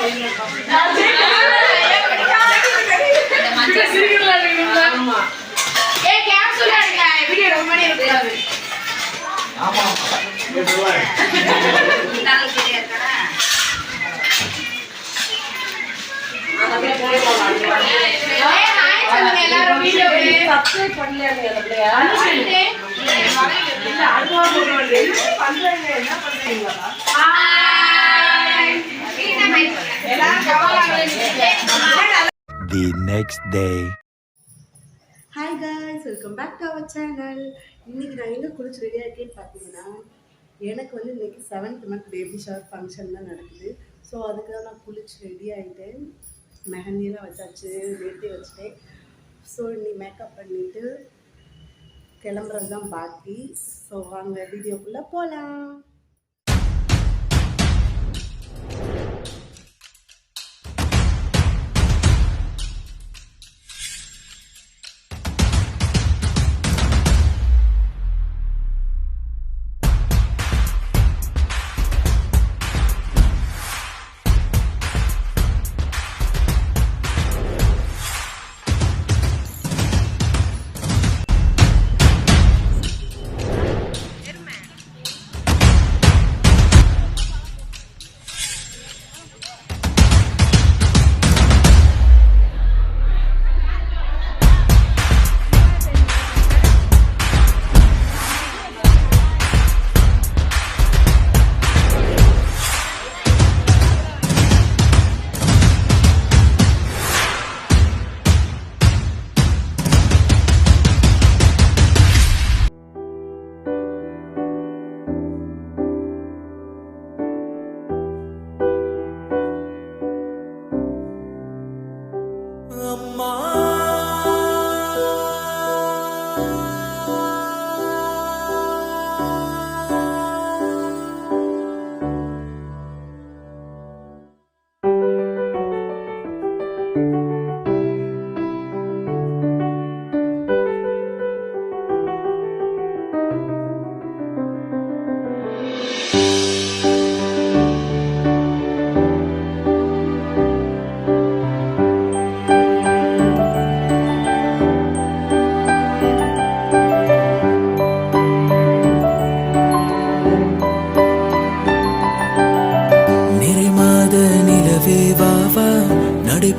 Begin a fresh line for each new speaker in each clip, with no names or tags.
The next day.
Hi guys, welcome back to our channel. இன்னைக்கு நான் எங்க குளிச்சு ரெடியா இருக்கேன்னு பார்த்தீங்கன்னா, எனக்கு வந்து இன்னைக்கு 7th month baby shower function தான் நடக்குது. ஸோ அதுக்கு தான் நான் குளிச்சு ரெடி ஆகிட்டேன். மெஹந்தியெல்லாம் வச்சாச்சு, வேட்டி வச்சுட்டேன். ஸோ இன்னைக்கு மேக்கப் பண்ணிட்டு கிளம்புறது தான் பாக்கி. ஸோ வாங்க வீடியோக்குள்ளே போகலாம்.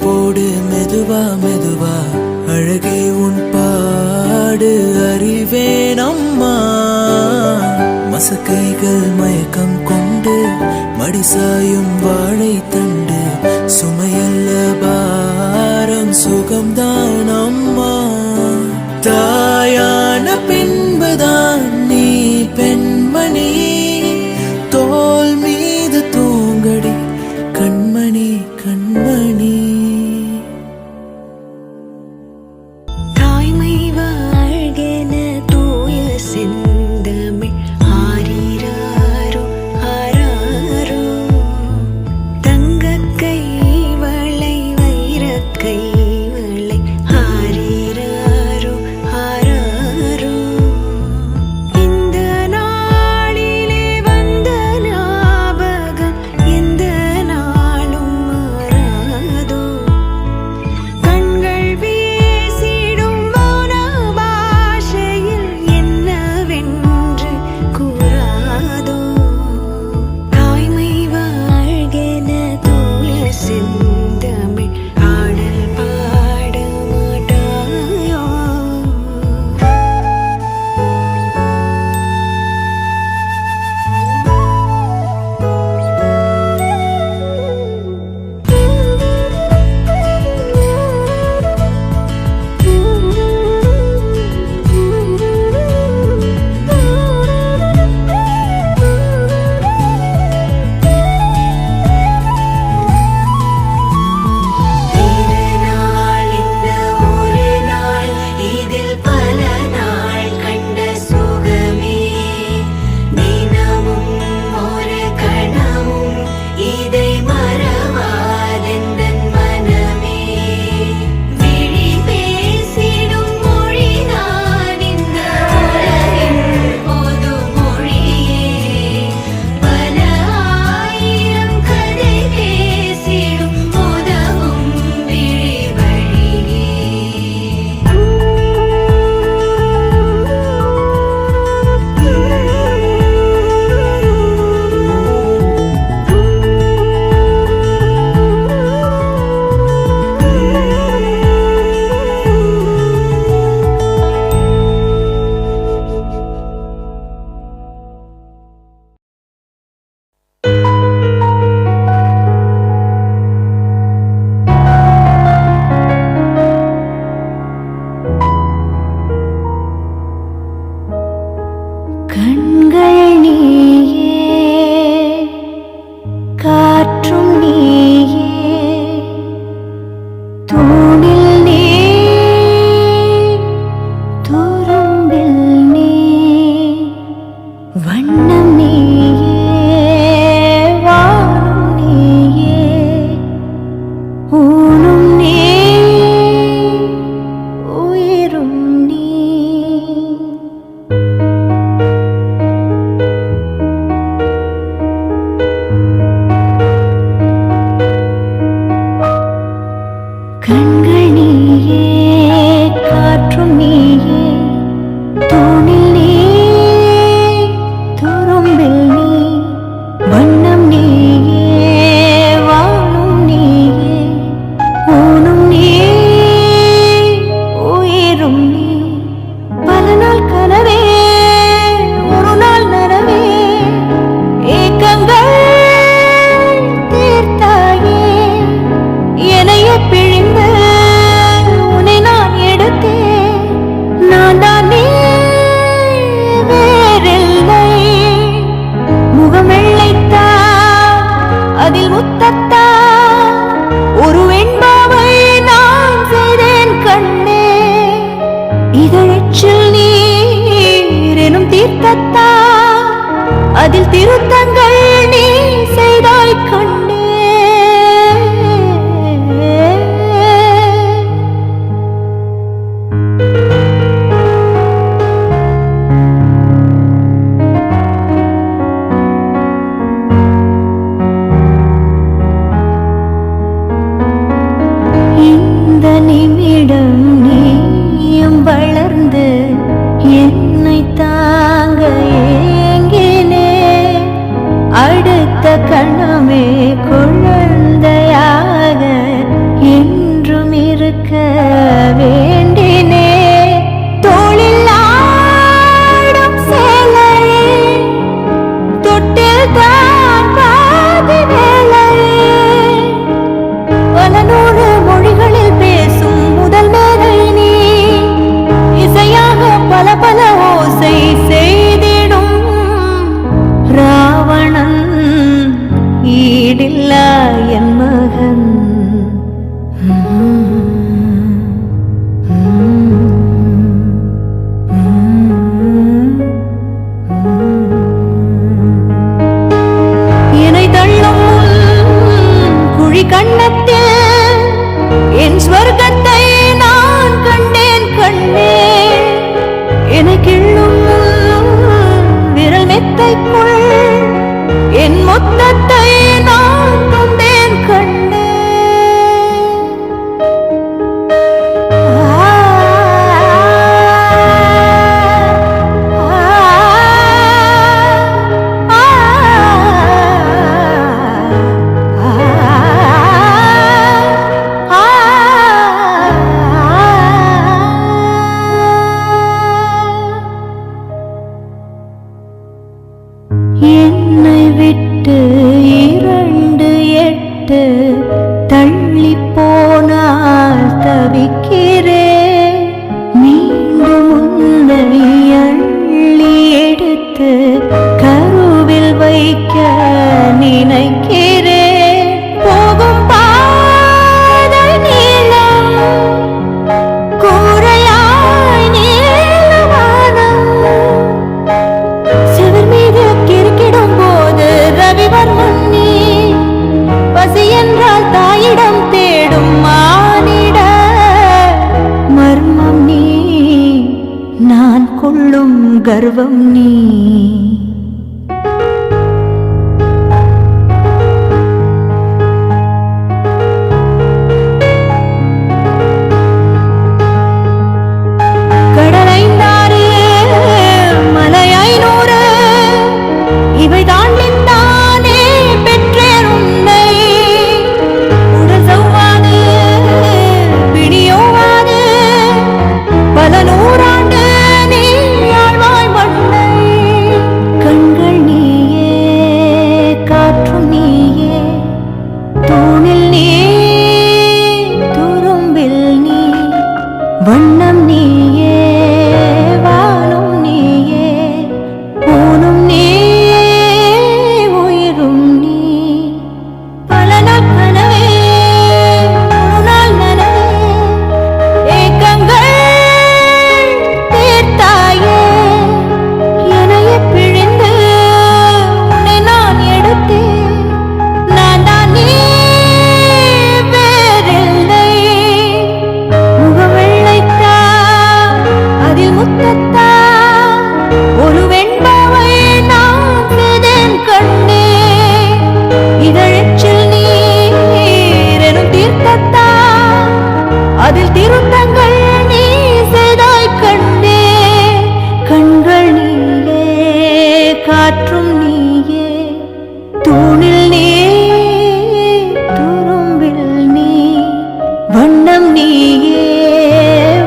போடு மெதுவா மெதுவா அழகே உன் பாடு அறிவேன் அம்மா. மசக்கைகள் மயக்கம் கொண்டு மடிசாயும் வாழை தண்டு சுமையல்ல பாரம் சுகம்தான் அம்மா. தாயான பின்புதான் நீ பெண்மணி, தோல் மீது தூங்கடி கண்மணி கண்மணி.
தாய்மை வாழ்கென தூய செந்தமிழ் ஆரீராரோ ஆராரோ. தங்கக்கை வளை வைரக்கை வளை தீர்த்தத்தா அதில் திருத்தங்கள் நீ செய்தாய் கண்ணே. இந்த நிமிடம் நீயும் வளர்ந்து என்னை தாங்க ஏங்கினே. அடுத்த கணமே குழந்தையாக என்றும் இருக்க வேண்டினே. தோளில் ஆடும் சேலையே தொட்டில் தான் பாதி வேலையே. பல நூறு மொழிகளில் பேசும் முதல் மேதை நீ. இசையாக பல பல ஓசை செய்திடும் ராவணன் ஈடில்லா என் மகன். என்னை தள்ளும் குழி கண்ணத்தில் என் ஸ்வர்க்கத்தை நான் கண்டேன் கண்ணே. என்னை கிள்ளும் விரல் மெத்தைக்குள் என் மொத்தத்தை நான் கொண்டேன் கண்ணே. என்னை விட்டு 2 8 தள்ளி போனால் தவிக்கிறேன். மீண்டும் உன்னை அள்ளி எடுத்து கருவில் வைக்க நினைக்கிறேன். போகும் பாதை நீளம் கூரையாய் நீளவானம். சிவர் மீது கிறுக்கிடும் போது ரவிவர்மன் நீ. பசி என்றால் தாயிடம் தேடும் மானிட மர்மம் நீ. நான் கொள்ளும் கர்வம் நீ. கடலைந்தாறு மலை 500 இவை தாண்டித்தானே பெற்றேன் உன்னை. உடல் சௌவாது பிடியோவாது பல நூறாண்டு நீ ஆழ்வாய் மண்ணை. கண்கள் நீயே காற்றும் நீயே தூணில் நீ துரும்பில் நீ. வண்ணம் நீயே வானும் நீயே ஊனும் நீயே உயிரும் நீ. பல நாள் கனவே ஒரு நாள் நனவே ஏக்கங்கள் தீர்த்தாயே. என்னையே பிழிந்து உன்னை நான் எடுத்தேன். நான் தான் நீ வேறில்லை. முகவெள்ளைத்தா அதில் முத்தத்தா ஒரு வெண்பாவை நான் செய்தேன் கண்ணே. இதழச்சில் நீர் எனும் தீர்த்தத்தா அதில் திருத்தங்கள் நீ செய்தாய் கண்ணே. கண்கள் நீயே காற்றும் நீயே தூணில் நீ துரும்பில் நீ. வண்ணம் நீயே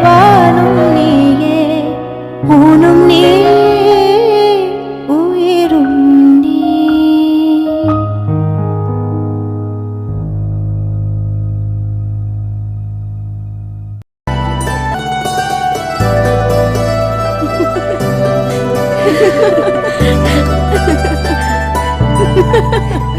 வானும் நீயே ஊனும் நீ உயிரும் நீ.
Ha ha ha.